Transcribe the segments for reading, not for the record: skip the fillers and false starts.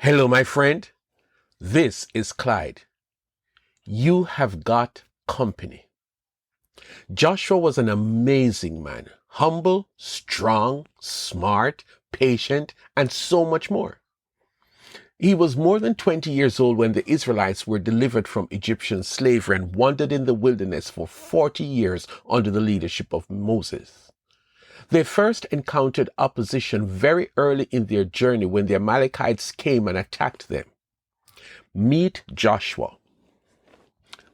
Hello, my friend. This is Clyde. You have got company. Joshua was an amazing man, humble, strong, smart, patient, and so much more. He was more than 20 years old when the Israelites were delivered from Egyptian slavery and wandered in the wilderness for 40 years under the leadership of Moses. They first encountered opposition very early in their journey when the Amalekites came and attacked them. Meet Joshua.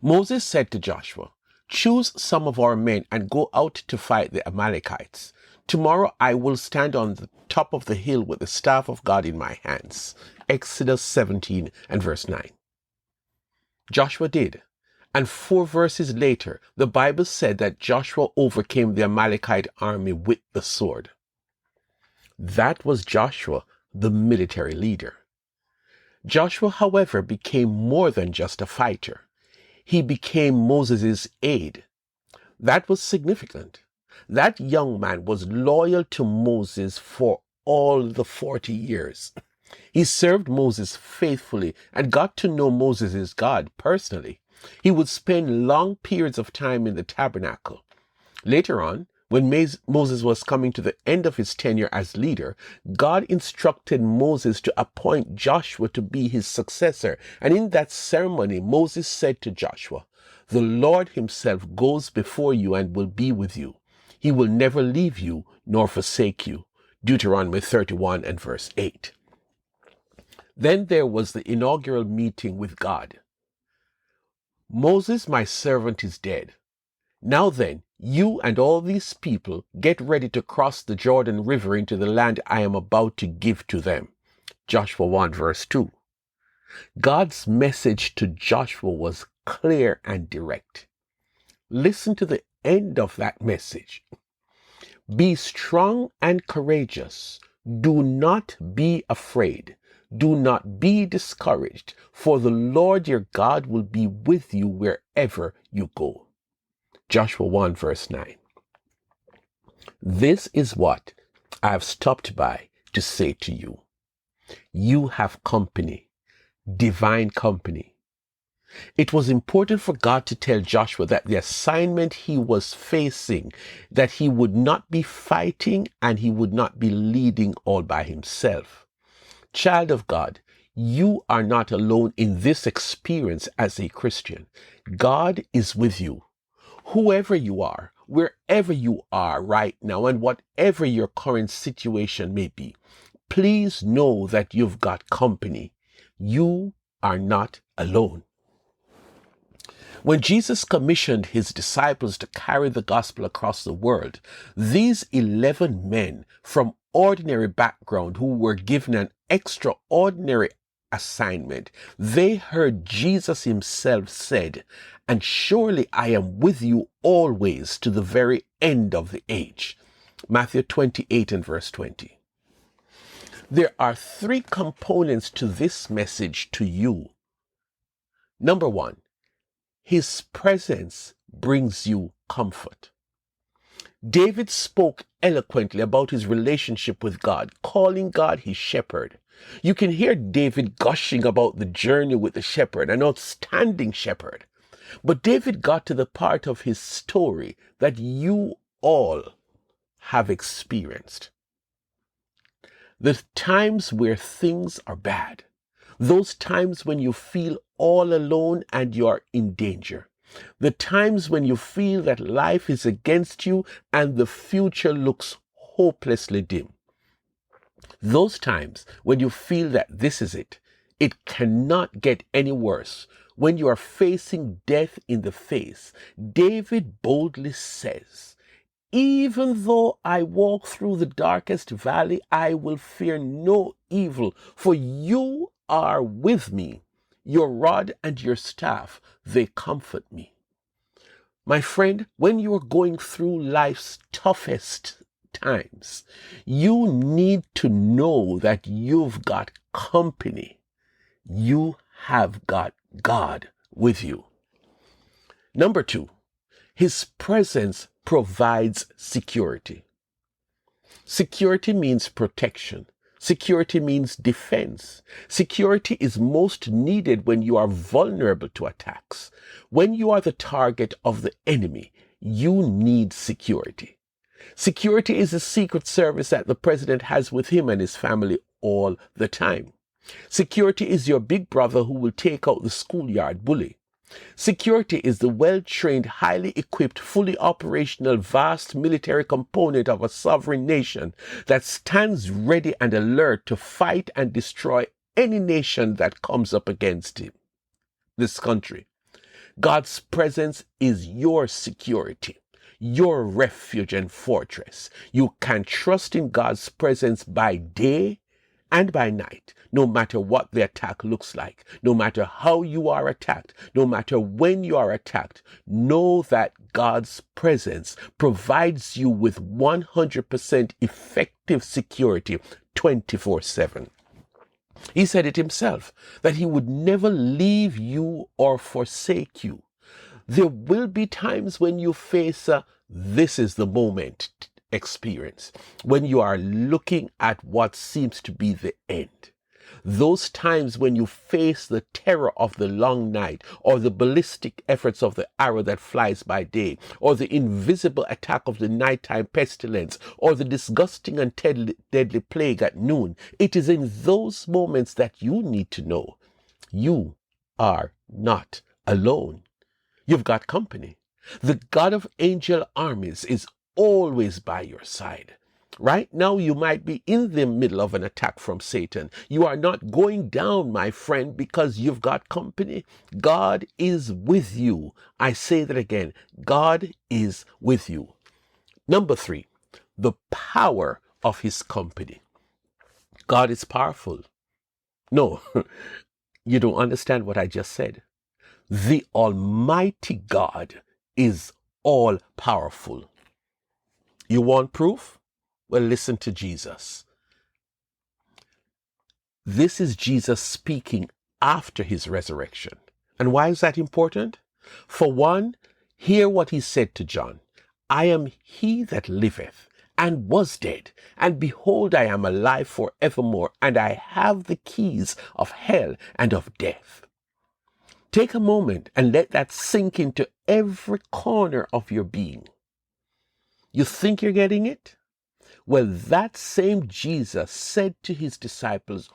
Moses said to Joshua, "Choose some of our men and go out to fight the Amalekites. Tomorrow I will stand on the top of the hill with the staff of God in my hands." Exodus 17 and verse 9. Joshua did. And 4 verses later, the Bible said that Joshua overcame the Amalekite army with the sword. That was Joshua, the military leader. Joshua, however, became more than just a fighter. He became Moses' aide. That was significant. That young man was loyal to Moses for all the 40 years. He served Moses faithfully and got to know Moses' God personally. He would spend long periods of time in the tabernacle. Later on, when Moses was coming to the end of his tenure as leader, God instructed Moses to appoint Joshua to be his successor. And in that ceremony, Moses said to Joshua, "The Lord himself goes before you and will be with you. He will never leave you nor forsake you." Deuteronomy 31 and verse 8. Then there was the inaugural meeting with God. "Moses, my servant, is dead. Now then, you and all these people get ready to cross the Jordan River into the land I am about to give to them." Joshua 1 verse 2. God's message to Joshua was clear and direct. Listen to the end of that message. "Be strong and courageous. Do not be afraid. Do not be discouraged, for the Lord your God will be with you wherever you go." Joshua 1 verse 9. This is what I have stopped by to say to you. You have company, divine company. It was important for God to tell Joshua that the assignment he was facing, that he would not be fighting and he would not be leading all by himself. Child of God, you are not alone in this experience as a Christian. God is with you. Whoever you are, wherever you are right now, and whatever your current situation may be, please know that you've got company. You are not alone. When Jesus commissioned his disciples to carry the gospel across the world, these 11 men from ordinary background who were given an extraordinary assignment, they heard Jesus himself said, "And surely I am with you always to the very end of the age." Matthew 28 and verse 20. There are 3 components to this message to you. Number 1, his presence brings you comfort. David spoke eloquently about his relationship with God, calling God his shepherd. You can hear David gushing about the journey with the shepherd, an outstanding shepherd. But David got to the part of his story that you all have experienced. The times where things are bad. Those times when you feel all alone and you are in danger. The times when you feel that life is against you and the future looks hopelessly dim. Those times when you feel that this is it cannot get any worse. When you are facing death in the face, David boldly says, "Even though I walk through the darkest valley, I will fear no evil, for you are with me. Your rod and your staff, they comfort me." My friend, when you are going through life's toughest times, you need to know that you've got company. You have got God with you. Number 2, his presence provides security. Security means protection. Security means defense. Security is most needed when you are vulnerable to attacks. When you are the target of the enemy, you need security. Security is a secret service that the president has with him and his family all the time. Security is your big brother who will take out the schoolyard bully. Security is the well-trained, highly equipped, fully operational, vast military component of a sovereign nation that stands ready and alert to fight and destroy any nation that comes up against him. This country. God's presence is your security, your refuge and fortress. You can trust in God's presence by day and by night, no matter what the attack looks like, no matter how you are attacked, no matter when you are attacked. Know that God's presence provides you with 100% effective security 24/7. He said it himself, that he would never leave you or forsake you. There will be times when you face a "this is the moment" experience, when you are looking at what seems to be the end. Those times when you face the terror of the long night, or the ballistic efforts of the arrow that flies by day, or the invisible attack of the nighttime pestilence, or the disgusting and deadly plague at noon. It is in those moments that you need to know you are not alone. You've got company. The God of angel armies is always by your side. Right now, you might be in the middle of an attack from Satan. You are not going down, my friend, because you've got company. God is with you. I say that again. God is with you. Number 3, the power of his company. God is powerful. No, you don't understand what I just said. The Almighty God is all powerful. You want proof? Well, listen to Jesus. This is Jesus speaking after his resurrection. And why is that important? For one, hear what he said to John. I am he that liveth and was dead, and behold, I am alive forevermore, and I have the keys of hell and of death. Take a moment and let that sink into every corner of your being. You think you're getting it? Well, that same Jesus said to his disciples,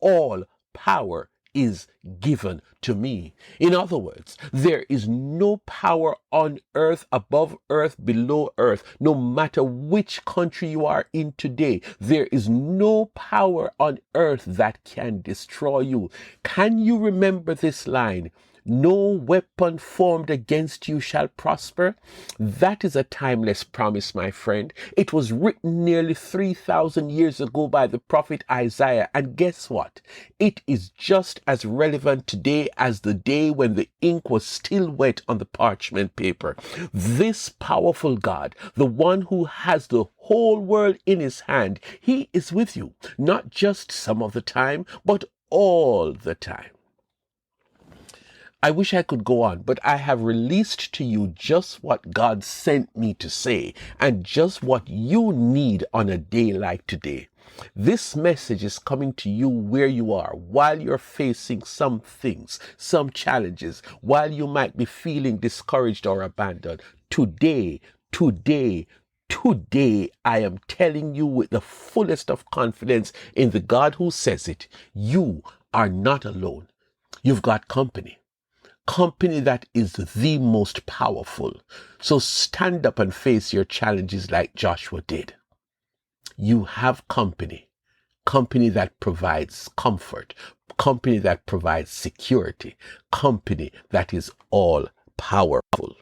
all power is given to me. In other words, there is no power on earth, above earth, below earth, no matter which country you are in today. There is no power on earth that can destroy you. Can you remember this line? No weapon formed against you shall prosper. That is a timeless promise, my friend. It was written nearly 3,000 years ago by the prophet Isaiah. And guess what? It is just as relevant today as the day when the ink was still wet on the parchment paper. This powerful God, the one who has the whole world in his hand, he is with you, not just some of the time, but all the time. I wish I could go on, but I have released to you just what God sent me to say and just what you need on a day like today. This message is coming to you where you are, while you're facing some things, some challenges, while you might be feeling discouraged or abandoned. Today, I am telling you with the fullest of confidence in the God who says it, you are not alone. You've got company. Company that is the most powerful. So stand up and face your challenges like Joshua did. You have company. Company that provides comfort. Company that provides security. Company that is all powerful.